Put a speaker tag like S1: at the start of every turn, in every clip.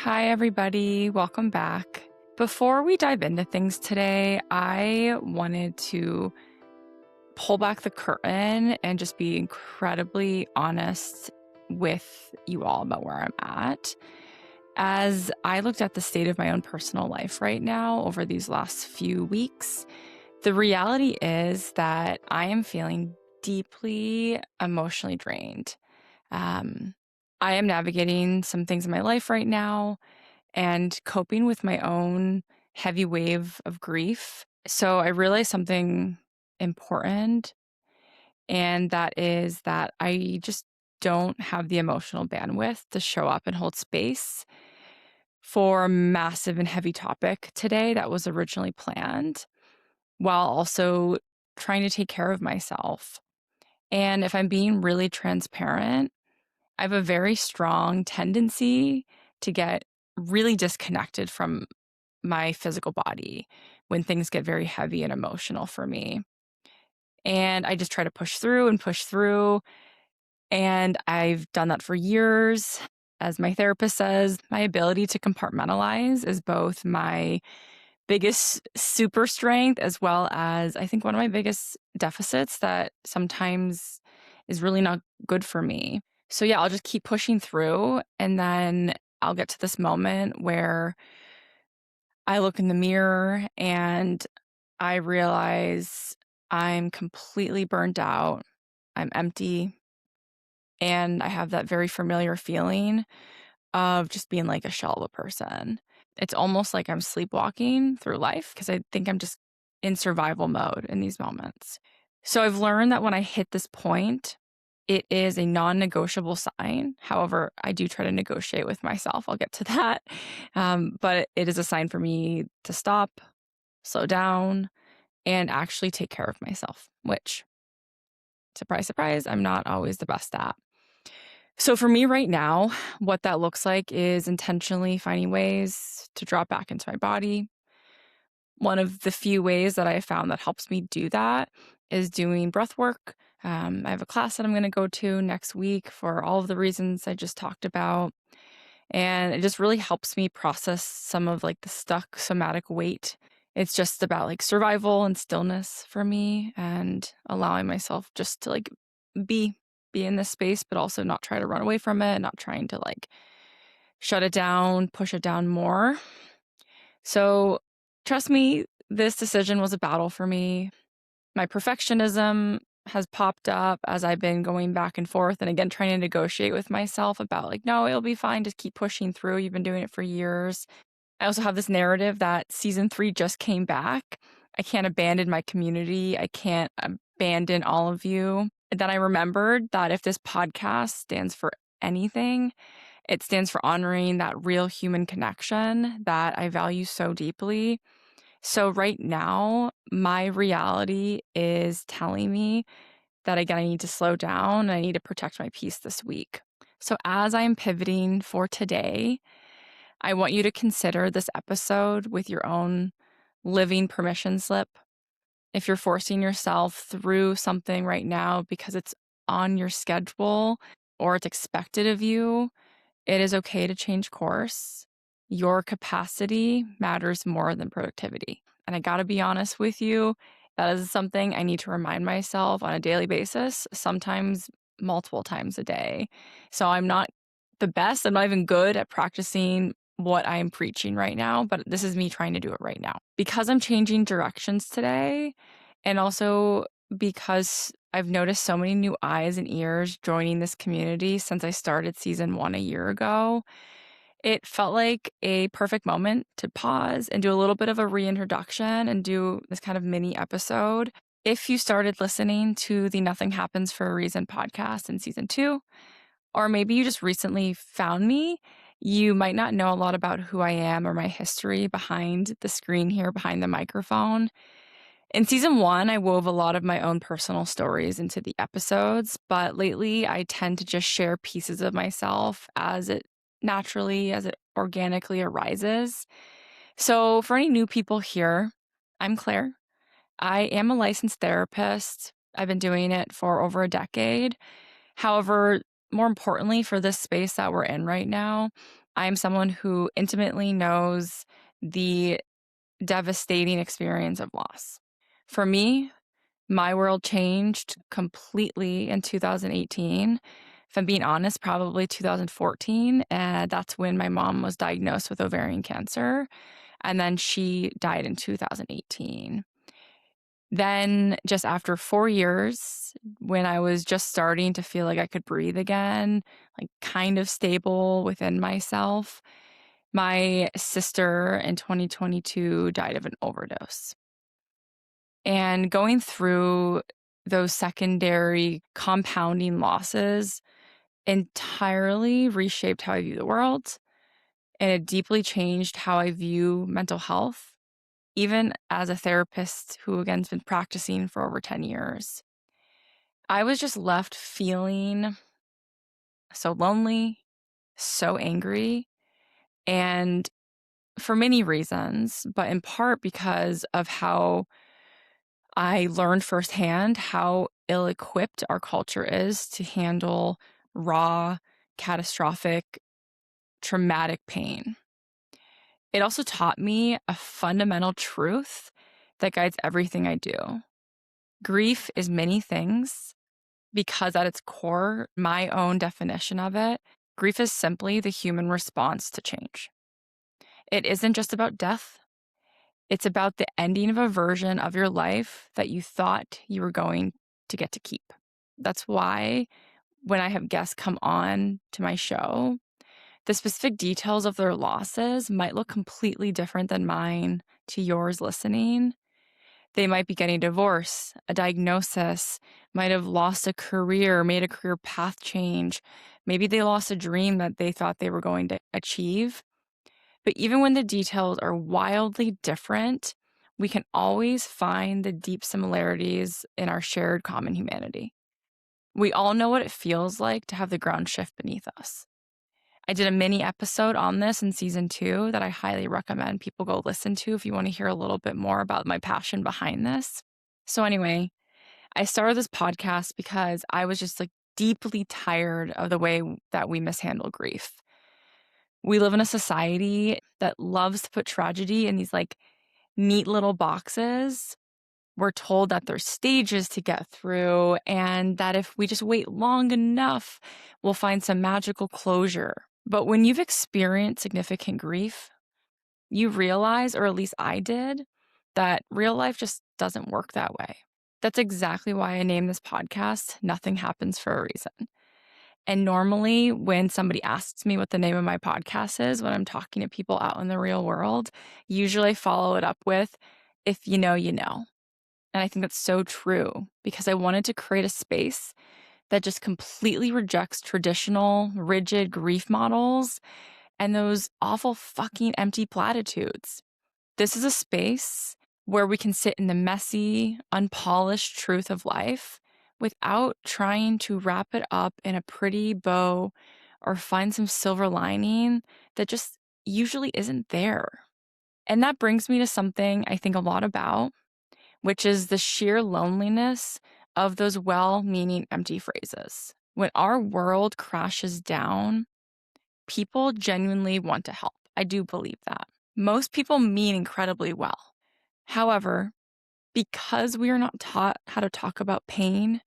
S1: Hi, everybody. Welcome back. Before we dive into things today, I wanted to pull back the curtain and just be incredibly honest with you all about where I'm at. As I looked at the state of my own personal life right now over these last few weeks, the reality is that I am feeling deeply emotionally drained. Um, I am navigating some things in my life right now and coping with my own heavy wave of grief. So I realized something important, and that is that I just don't have the emotional bandwidth to show up and hold space for a massive and heavy topic today that was originally planned, while also trying to take care of myself. And if I'm being really transparent, I have a very strong tendency to get really disconnected from my physical body when things get very heavy and emotional for me. And I just try to push through and push through. And I've done that for years. As my therapist says, my ability to compartmentalize is both my biggest super strength as well as I think one of my biggest deficits that sometimes is really not good for me. So yeah, I'll just keep pushing through and then I'll get to this moment where I look in the mirror and I realize I'm completely burnt out. I'm empty. And I have that very familiar feeling of just being like a shell of a person. It's almost like I'm sleepwalking through life because I think I'm just in survival mode in these moments. So I've learned that when I hit this point, it is a non negotiable sign. However, I do try to negotiate with myself. I'll get to that. But it is a sign for me to stop, slow down, and actually take care of myself, which, surprise, surprise, I'm not always the best at. So for me right now, what that looks like is intentionally finding ways to drop back into my body. One of the few ways that I found that helps me do that is doing breath work. I have a class that I'm going to go to next week for all of the reasons I just talked about. And it just really helps me process some of like the stuck somatic weight. It's just about like survival and stillness for me and allowing myself just to like be be in this space, but also not try to run away from it, not trying to like shut it down, push it down more. So trust me, this decision was a battle for me. My perfectionism has popped up as I've been going back and forth and again trying to negotiate with myself about like, no, it'll be fine. Just keep pushing through. You've been doing it for years. I also have this narrative that season 3 just came back. I can't abandon my community. I can't abandon all of you. And then I remembered that if this podcast stands for anything, it stands for honoring that real human connection that I value so deeply. So right now, my reality is telling me that again, I need to slow down and I need to protect my peace this week. So as I'm pivoting for today, I want you to consider this episode with your own living permission slip. If you're forcing yourself through something right now because it's on your schedule or it's expected of you, it is okay to change course. Your capacity matters more than productivity. And I got to be honest with you, that is something I need to remind myself on a daily basis, sometimes multiple times a day. So I'm not the best. I'm not even good at practicing what I'm preaching right now, but this is me trying to do it right now. Because I'm changing directions today, and also because I've noticed so many new eyes and ears joining this community since I started season 1 a year ago, it felt like a perfect moment to pause and do a little bit of a reintroduction and do this kind of mini episode. If you started listening to the Nothing Happens for a Reason podcast in season 2, or maybe you just recently found me, you might not know a lot about who I am or my history behind the screen here, behind the microphone. In season 1, I wove a lot of my own personal stories into the episodes, but lately I tend to just share pieces of myself as it naturally, as it organically arises. So for any new people here, I'm Claire. I am a licensed therapist. I've been doing it for over a decade. However, more importantly, for this space that we're in right now, I'm someone who intimately knows the devastating experience of loss. For me, my world changed completely in 2018. If I'm being honest, probably 2014. And that's when my mom was diagnosed with ovarian cancer. And then she died in 2018. Then, just after 4 years, when I was just starting to feel like I could breathe again, like kind of stable within myself, my sister in 2022 died of an overdose. And going through those secondary compounding losses entirely reshaped how I view the world, and it deeply changed how I view mental health, even as a therapist who, again, has been practicing for over 10 years. I was just left feeling so lonely, so angry, and for many reasons, but in part because of how I learned firsthand how ill equipped our culture is to handle raw, catastrophic, traumatic pain. It also taught me a fundamental truth that guides everything I do. Grief is many things because, at its core, my own definition of it, grief is simply the human response to change. It isn't just about death. It's about the ending of a version of your life that you thought you were going to get to keep. That's why when I have guests come on to my show, the specific details of their losses might look completely different than mine to yours listening. They might be getting a divorce, a diagnosis, might have lost a career, made a career path change. Maybe they lost a dream that they thought they were going to achieve. But even when the details are wildly different, we can always find the deep similarities in our shared common humanity. We all know what it feels like to have the ground shift beneath us. I did a mini episode on this in season 2 that I highly recommend people go listen to if you want to hear a little bit more about my passion behind this. So anyway, I started this podcast because I was just deeply tired of the way that we mishandle grief. We live in a society that loves to put tragedy in these neat little boxes. We're told that there's stages to get through, and that if we just wait long enough, we'll find some magical closure. But when you've experienced significant grief, you realize, or at least I did, that real life just doesn't work that way. That's exactly why I named this podcast Nothing Happens for a Reason. And normally, when somebody asks me what the name of my podcast is, when I'm talking to people out in the real world, usually I follow it up with, if you know, you know. And I think that's so true because I wanted to create a space that just completely rejects traditional, rigid grief models and those awful fucking empty platitudes. This is a space where we can sit in the messy, unpolished truth of life without trying to wrap it up in a pretty bow or find some silver lining that just usually isn't there. And that brings me to something I think a lot about, which is the sheer loneliness of those well-meaning empty phrases. When our world crashes down, people genuinely want to help. I do believe that. Most people mean incredibly well. However, because we are not taught how to talk about pain,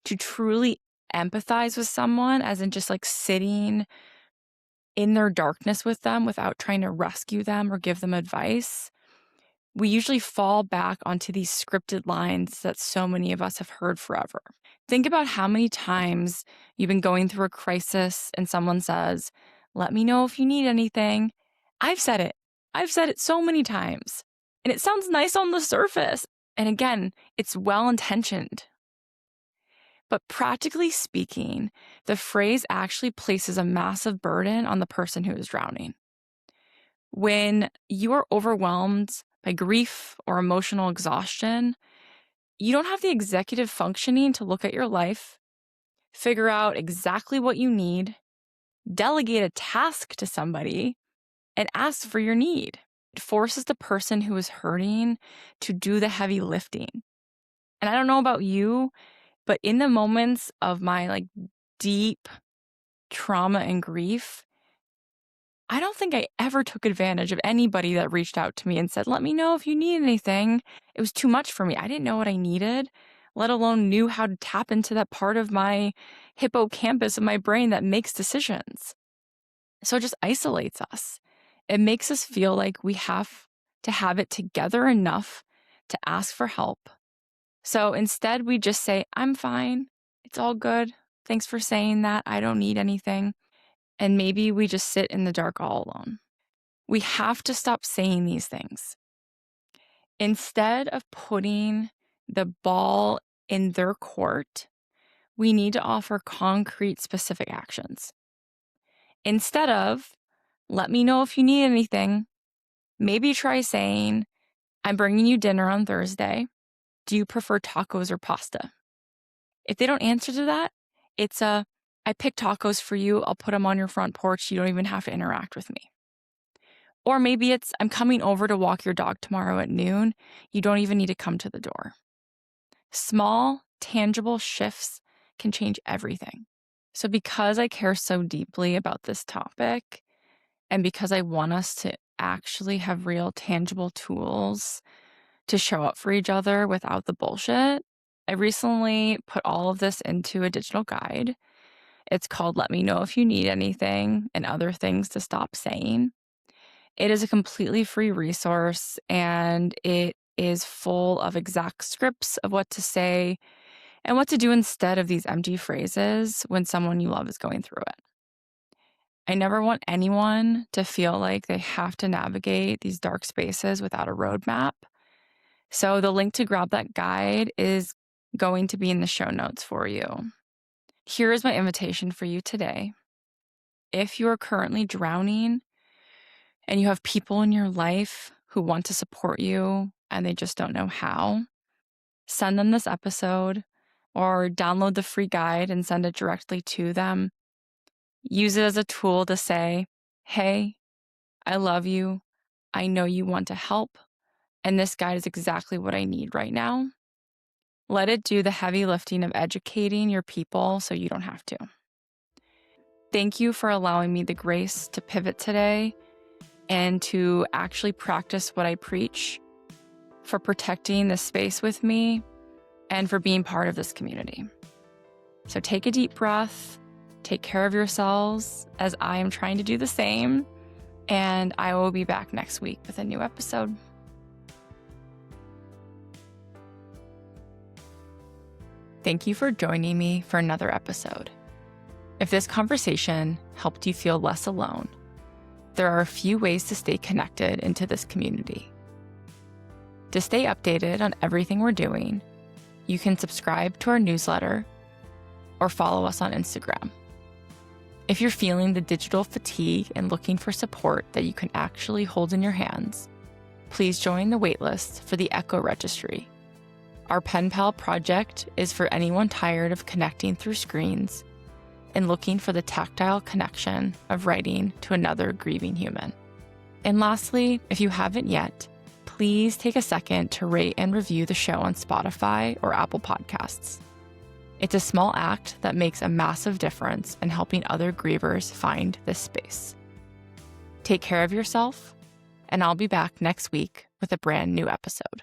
S1: to truly empathize with someone, as in just sitting in their darkness with them without trying to rescue them or give them advice, we usually fall back onto these scripted lines that so many of us have heard forever. Think about how many times you've been going through a crisis and someone says, "Let me know if you need anything." I've said it. I've said it so many times. And it sounds nice on the surface. And again, it's well-intentioned. But practically speaking, the phrase actually places a massive burden on the person who is drowning. When you are overwhelmed by grief or emotional exhaustion, you don't have the executive functioning to look at your life, figure out exactly what you need, delegate a task to somebody, and ask for your need. It forces the person who is hurting to do the heavy lifting. And I don't know about you, but in the moments of my deep trauma and grief, I don't think I ever took advantage of anybody that reached out to me and said, let me know if you need anything. It was too much for me. I didn't know what I needed, let alone knew how to tap into that part of my hippocampus of my brain that makes decisions. So it just isolates us. It makes us feel like we have to have it together enough to ask for help. So instead, we just say, I'm fine. It's all good. Thanks for saying that. I don't need anything. And maybe we just sit in the dark all alone. We have to stop saying these things. Instead of putting the ball in their court, we need to offer concrete, specific actions. Instead of, let me know if you need anything, maybe try saying, I'm bringing you dinner on Thursday. Do you prefer tacos or pasta? If they don't answer to that, it's I picked tacos for you. I'll put them on your front porch. You don't even have to interact with me. Or maybe it's, I'm coming over to walk your dog tomorrow at noon. You don't even need to come to the door. Small, tangible shifts can change everything. So because I care so deeply about this topic, and because I want us to actually have real, tangible tools to show up for each other without the bullshit, I recently put all of this into a digital guide. It's called Let Me Know If You Need Anything and Other Things to Stop Saying. It is a completely free resource, and it is full of exact scripts of what to say and what to do instead of these empty phrases when someone you love is going through it. I never want anyone to feel like they have to navigate these dark spaces without a roadmap. So the link to grab that guide is going to be in the show notes for you. Here is my invitation for you today. If you are currently drowning and you have people in your life who want to support you and they just don't know how, send them this episode or download the free guide and send it directly to them. Use it as a tool to say, hey, I love you. I know you want to help, and this guide is exactly what I need right now. Let it do the heavy lifting of educating your people so you don't have to. Thank you for allowing me the grace to pivot today and to actually practice what I preach, for protecting this space with me, and for being part of this community. So take a deep breath, take care of yourselves as I am trying to do the same, and I will be back next week with a new episode. Thank you for joining me for another episode. If this conversation helped you feel less alone, there are a few ways to stay connected into this community. To stay updated on everything we're doing, you can subscribe to our newsletter or follow us on Instagram. If you're feeling the digital fatigue and looking for support that you can actually hold in your hands, please join the waitlist for the Echo Registry. Our Pen Pal project is for anyone tired of connecting through screens and looking for the tactile connection of writing to another grieving human. And lastly, if you haven't yet, please take a second to rate and review the show on Spotify or Apple Podcasts. It's a small act that makes a massive difference in helping other grievers find this space. Take care of yourself, and I'll be back next week with a brand new episode.